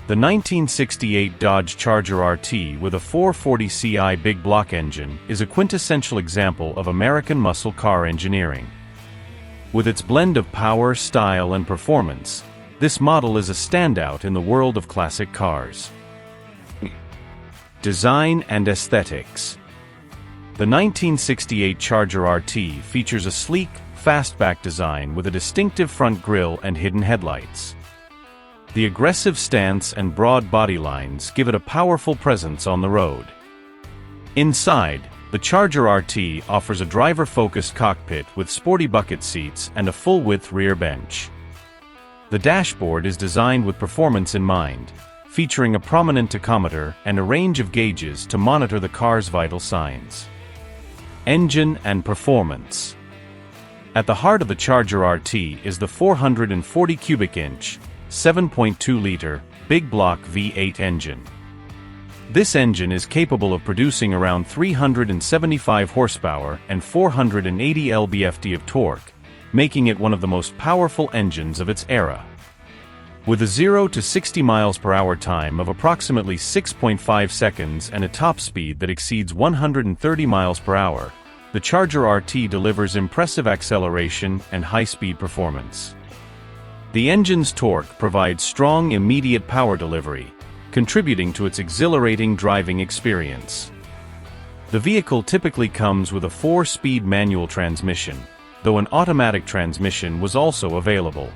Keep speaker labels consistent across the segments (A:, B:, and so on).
A: The 1968 Dodge Charger RT with a 440 Ci big block engine is a quintessential example of American muscle car engineering. With its blend of power, style, and performance, this model is a standout in the world of classic cars. Design and aesthetics. The 1968 Charger RT features a sleek, fastback design with a distinctive front grille and hidden headlights. The aggressive stance and broad body lines give it a powerful presence on the road. Inside, the Charger RT offers a driver-focused cockpit with sporty bucket seats and a full-width rear bench. The dashboard is designed with performance in mind, featuring a prominent tachometer and a range of gauges to monitor the car's vital signs. Engine and performance. At the heart of the Charger RT is the 440 cubic inch, 7.2-liter, big block V8 engine. This engine is capable of producing around 375 horsepower and 480 lb-ft of torque, making it one of the most powerful engines of its era. With a 0 to 60 miles per hour time of approximately 6.5 seconds and a top speed that exceeds 130 miles per hour, the Charger RT delivers impressive acceleration and high-speed performance. The engine's torque provides strong immediate power delivery, contributing to its exhilarating driving experience. The vehicle typically comes with a 4-speed manual transmission, though an automatic transmission was also available.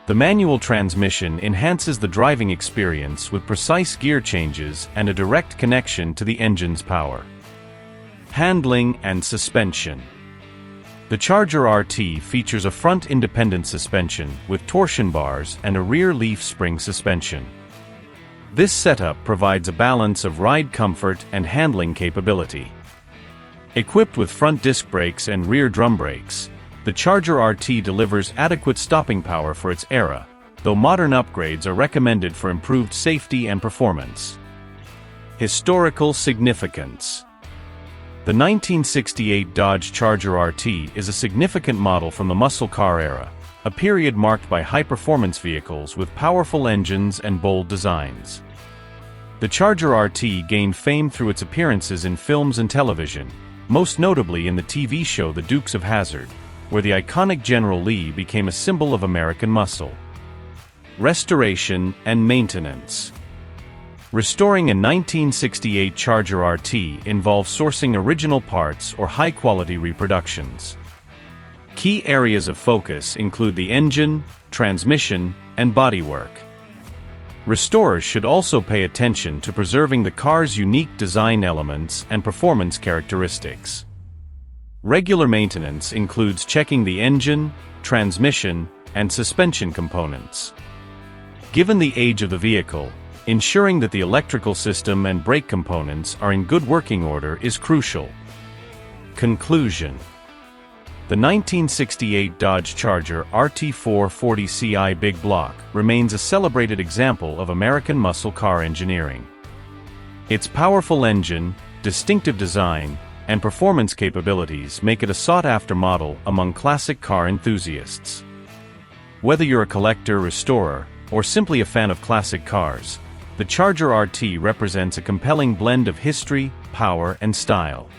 A: The manual transmission enhances the driving experience with precise gear changes and a direct connection to the engine's power. Handling and suspension. The Charger RT features a front independent suspension with torsion bars and a rear leaf spring suspension. This setup provides a balance of ride comfort and handling capability. Equipped with front disc brakes and rear drum brakes, the Charger RT delivers adequate stopping power for its era, though modern upgrades are recommended for improved safety and performance. Historical significance. The 1968 Dodge Charger RT is a significant model from the muscle car era, a period marked by high-performance vehicles with powerful engines and bold designs. The Charger RT gained fame through its appearances in films and television, most notably in the TV show The Dukes of Hazzard, where the iconic General Lee became a symbol of American muscle. Restoration and maintenance. Restoring a 1968 Charger RT involves sourcing original parts or high-quality reproductions. Key areas of focus include the engine, transmission, and bodywork. Restorers should also pay attention to preserving the car's unique design elements and performance characteristics. Regular maintenance includes checking the engine, transmission, and suspension components. Given the age of the vehicle, ensuring that the electrical system and brake components are in good working order is crucial. Conclusion. The 1968 Dodge Charger RT 440 Ci big block remains a celebrated example of American muscle car engineering. Its powerful engine, distinctive design, and performance capabilities make it a sought-after model among classic car enthusiasts. Whether you're a collector, restorer, or simply a fan of classic cars, the Charger RT represents a compelling blend of history, power, and style.